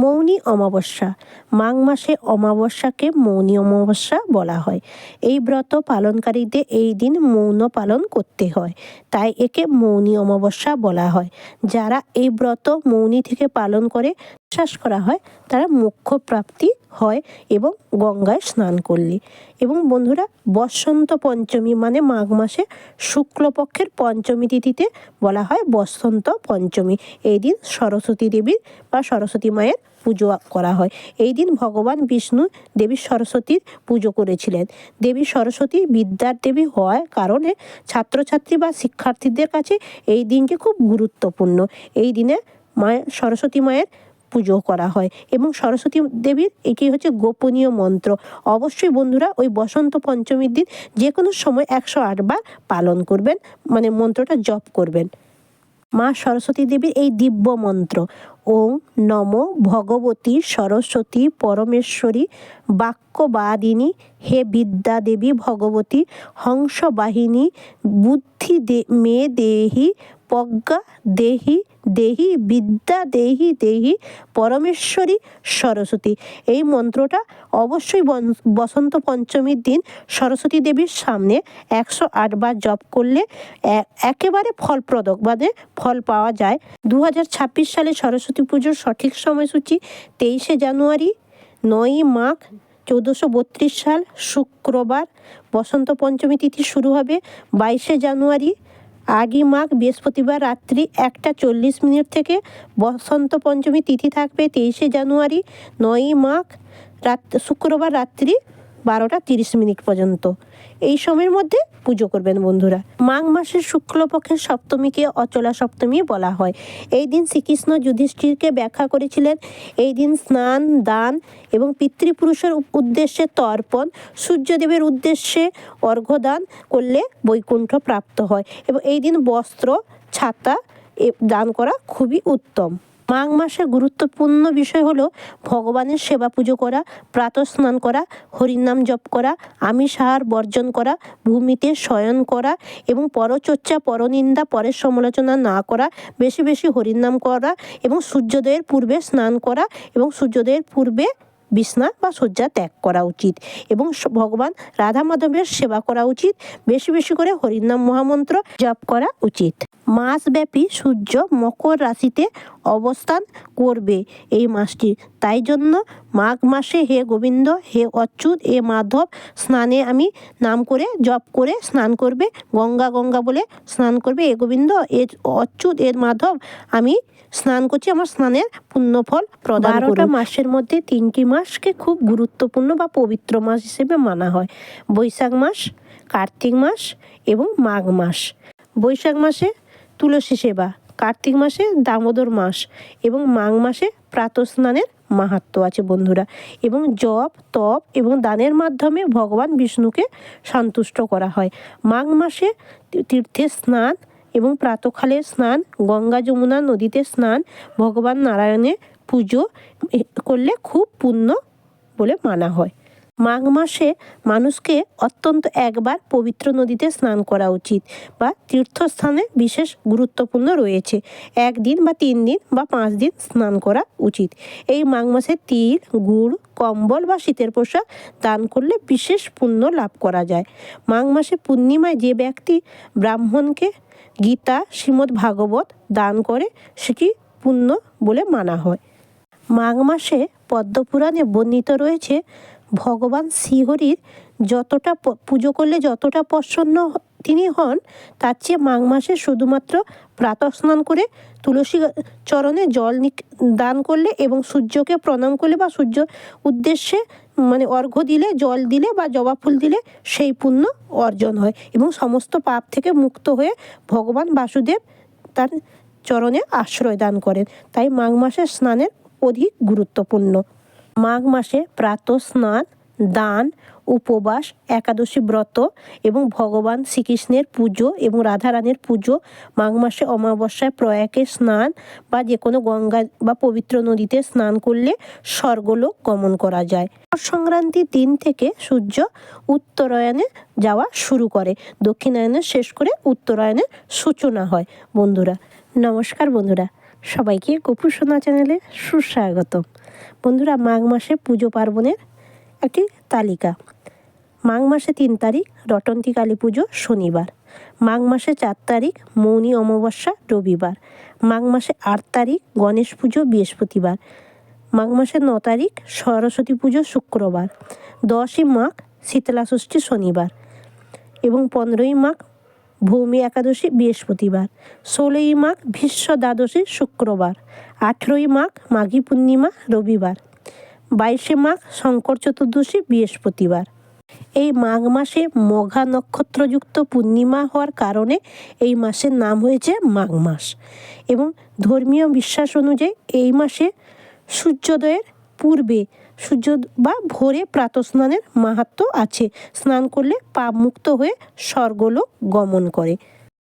মৌনী অমাবস্যা। মাঘ মাসে অমাবস্যাকে মৌনী অমাবস্যা বলা হয়। এই ব্রত পালনকারীদের এই দিন মৌন পালন করতে হয়, তাই একে মৌনী অমাবস্যা বলা হয়। যারা এই ব্রত মৌনী থেকে পালন করে বিশ্বাস করা হয় তারা মোক্ষ প্রাপ্তি হয় এবং গঙ্গায় স্নান করলে। এবং বন্ধুরা, বসন্ত পঞ্চমী মানে মাঘ মাসে শুক্লপক্ষের পঞ্চমী তিথিতে বলা হয় বসন্ত পঞ্চমী। এই দিন সরস্বতী দেবীর বা সরস্বতী মায়ের পুজো করা হয়। এই দিন ভগবান বিষ্ণু দেবী সরস্বতীর পুজো করেছিলেন। দেবী সরস্বতী বিদ্যার দেবী হওয়ার কারণে ছাত্রছাত্রী বা শিক্ষার্থীদের কাছে এই দিনটি খুব গুরুত্বপূর্ণ। এই দিনে সরস্বতী মায়ের পুজো করা হয় এবং সরস্বতী দেবীর এটি হচ্ছে গোপনীয় মন্ত্র। অবশ্যই বন্ধুরা ওই বসন্ত পঞ্চমীর দিন যে কোনো সময় 108 বার পালন করবেন, মানে মন্ত্রটা জপ করবেন। মা সরস্বতী দেবীর এই দিব্য মন্ত্র ওং নমো ভগবতী সরস্বতী পরমেশ্বরী বাক্যবাদিনী হে বিদ্যা দেবী ভগবতী হংসবাহিনী বুদ্ধি মে দেহি প্রজ্ঞা দেহি দেহি বিদ্যা দেহি দেহি পরমেশ্বরী সরস্বতী। এই মন্ত্রটা অবশ্যই বসন্ত পঞ্চমীর দিন সরস্বতী দেবীর সামনে 108 বার জপ করলে একেবারে ফলপ্রদ মানে ফল পাওয়া যায়। 2026 সালে সরস্বতী পুজোর সঠিক সময়সূচি 23শে জানুয়ারি, 9ই মাঘ 1432 সাল শুক্রবার। বসন্ত পঞ্চমী তিথি শুরু হবে 22শে জানুয়ারি, 8ই মাঘ বৃহস্পতিবার রাত্রি 1:40 থেকে। বসন্ত পঞ্চমী তিথি থাকবে 23শে জানুয়ারি, 9ই মাঘ শুক্রবার রাত্রি 12:30 পর্যন্ত। এই সময়ের মধ্যে পুজো করবেন বন্ধুরা। মাঘ মাসের শুক্লপক্ষের সপ্তমীকে অচলা সপ্তমী বলা হয়। এই দিন শ্রীকৃষ্ণ যুধিষ্ঠিরকে ব্যাখ্যা করেছিলেন। এই দিন স্নান, দান এবং পিতৃপুরুষের উদ্দেশ্যে তর্পণ, সূর্যদেবের উদ্দেশ্যে অর্ঘ্যদান করলে বৈকুণ্ঠ প্রাপ্ত হয় এবং এই দিন বস্ত্র, ছাতা দান করা খুবই উত্তম। মাঘ মাসের গুরুত্বপূর্ণ বিষয় হলো ভগবানের সেবা পুজো করা, প্রাতঃ স্নান করা, হরিনাম জপ করা, আমিষ আহার বর্জন করা, ভূমিতে শয়ন করা এবং পরচর্চা, পরনিন্দা, পরের সমালোচনা না করা, বেশি বেশি হরিনাম করা এবং সূর্যোদয়ের পূর্বে স্নান করা এবং সূর্যোদয়ের পূর্বে বিছনা বা শয্যা ত্যাগ করা উচিত এবং ভগবান রাধা মাধবের সেবা করা উচিত। বেশি বেশি করে হরিনাম মহামন্ত্র জপ করা উচিত। মাসব্যাপী সূর্য মকর রাশিতে অবস্থান করবে এই মাসটি, তাই জন্য মাঘ মাসে হে গোবিন্দ, হে অচ্যুত, এ মাধব স্নানে আমি নাম করে জপ করে স্নান করবে, গঙ্গা গঙ্গা বলে স্নান করবে। এ গোবিন্দ, এ অচ্যুত, এ মাধব আমি স্নান করছি, আমার স্নানের পুণ্যফল প্রদান করুন। 12টা মাসের মধ্যে 3টি মাসকে খুব গুরুত্বপূর্ণ বা পবিত্র মাস হিসেবে মানা হয়। বৈশাখ মাস, কার্তিক মাস এবং মাঘ মাস। বৈশাখ মাসে তুলসী সেবা, কার্তিক মাসে দামোদর মাস এবং মাঘ মাসে প্রাতঃস্নানের মাহাত্ম্য আছে বন্ধুরা। এবং জপ, তপ এবং দানের মাধ্যমে ভগবান বিষ্ণুকে সন্তুষ্ট করা হয়। মাঘ মাসে তীর্থে স্নান এবং প্রাতঃকালে স্নান, গঙ্গা যমুনা নদীতে স্নান, ভগবান নারায়ণের পুজো করলে খুব পুণ্য বলে মানা হয়। মাঘ মাসে মানুষকে অত্যন্ত একবার পবিত্র নদীতে স্নান করা উচিত বা তীর্থস্থানে বিশেষ গুরুত্বপূর্ণ রয়েছে। 1 দিন বা 3 দিন বা 5 দিন স্নান করা উচিত। এই মাঘ মাসে তিল, গুড়, কম্বল বা শীতের পোশাক দান করলে বিশেষ পুণ্য লাভ করা যায়। মাঘ মাসে পূর্ণিমায় যে ব্যক্তি ব্রাহ্মণকে গীতা, শ্রীমদ্ ভাগবত দান করে সেটি পুণ্য বলে মানা হয়। মাঘ মাসে পদ্মপুরাণে বর্ণিত রয়েছে ভগবান শ্রীহরির যতটা পুজো করলে যতটা প্রসন্ন তিনি হন, তার চেয়ে মাঘ মাসে শুধুমাত্র প্রাতঃ স্নান করে তুলসী চরণে জল দান করলে এবং সূর্যকে প্রণাম করলে বা সূর্য উদ্দেশ্যে মানে অর্ঘ্য দিলে, জল দিলে বা জবা ফুল দিলে সেই পুণ্য অর্জন হয় এবং সমস্ত পাপ থেকে মুক্ত হয়ে ভগবান বাসুদেব তার চরণে আশ্রয় দান করেন। তাই মাঘ মাসের স্নানের অধিক গুরুত্বপূর্ণ। মাঘ মাসে প্রাতঃ স্নান, দান, উপবাস, একাদশী ব্রত এবং ভগবান শ্রীকৃষ্ণের পুজো এবং রাধারানীর পুজো, মাঘ মাসে অমাবস্যায় প্রয়াগে স্নান বা যে কোনো গঙ্গা বা পবিত্র নদীতে স্নান করলে স্বর্গলোক গমন করা যায়। সংক্রান্তির দিন থেকে সূর্য উত্তরায়ণে যাওয়া শুরু করে, দক্ষিণায়নে শেষ করে উত্তরায়ণের সূচনা হয়। বন্ধুরা নমস্কার। বন্ধুরা সবাইকে গোপু সোনা চ্যানেলে সুস্বাগতম। বন্ধুরা, মাঘ মাসে পুজো পার্বণের একটি তালিকা। মাঘ মাসে 3 তারিখ রটন্তী কালী পুজো শনিবার। মাঘ মাসে 4 তারিখ মৌনী অমাবস্যা রবিবার। মাঘ মাসে 8 তারিখ গণেশ পুজো বৃহস্পতিবার। মাঘ মাসে 9 তারিখ সরস্বতী পুজো শুক্রবার। 10ই মাঘ শীতলা ষষ্ঠী শনিবার এবং 15ই মাঘ ভৌমি একাদশী বৃহস্পতিবার। 16ই মাঘ ভীষ্ম দ্বাদশী শুক্রবার। 18ই মাঘ মাঘী পূর্ণিমা রবিবার। 22শে মাঘ শঙ্কর চতুর্দশী বৃহস্পতিবার। এই মাঘ মাসে মঘা নক্ষত্রযুক্ত পূর্ণিমা হওয়ার কারণে এই মাসের নাম হয়েছে মাঘ মাস। এবং ধর্মীয় বিশ্বাস অনুযায়ী এই মাসে সূর্যোদয়ের পূর্বে বা ভোরে প্রাতঃস্নানের মাহাত্ম্য আছে। স্নান করলে পাপ মুক্ত হয়ে স্বর্গলোক গমন করে।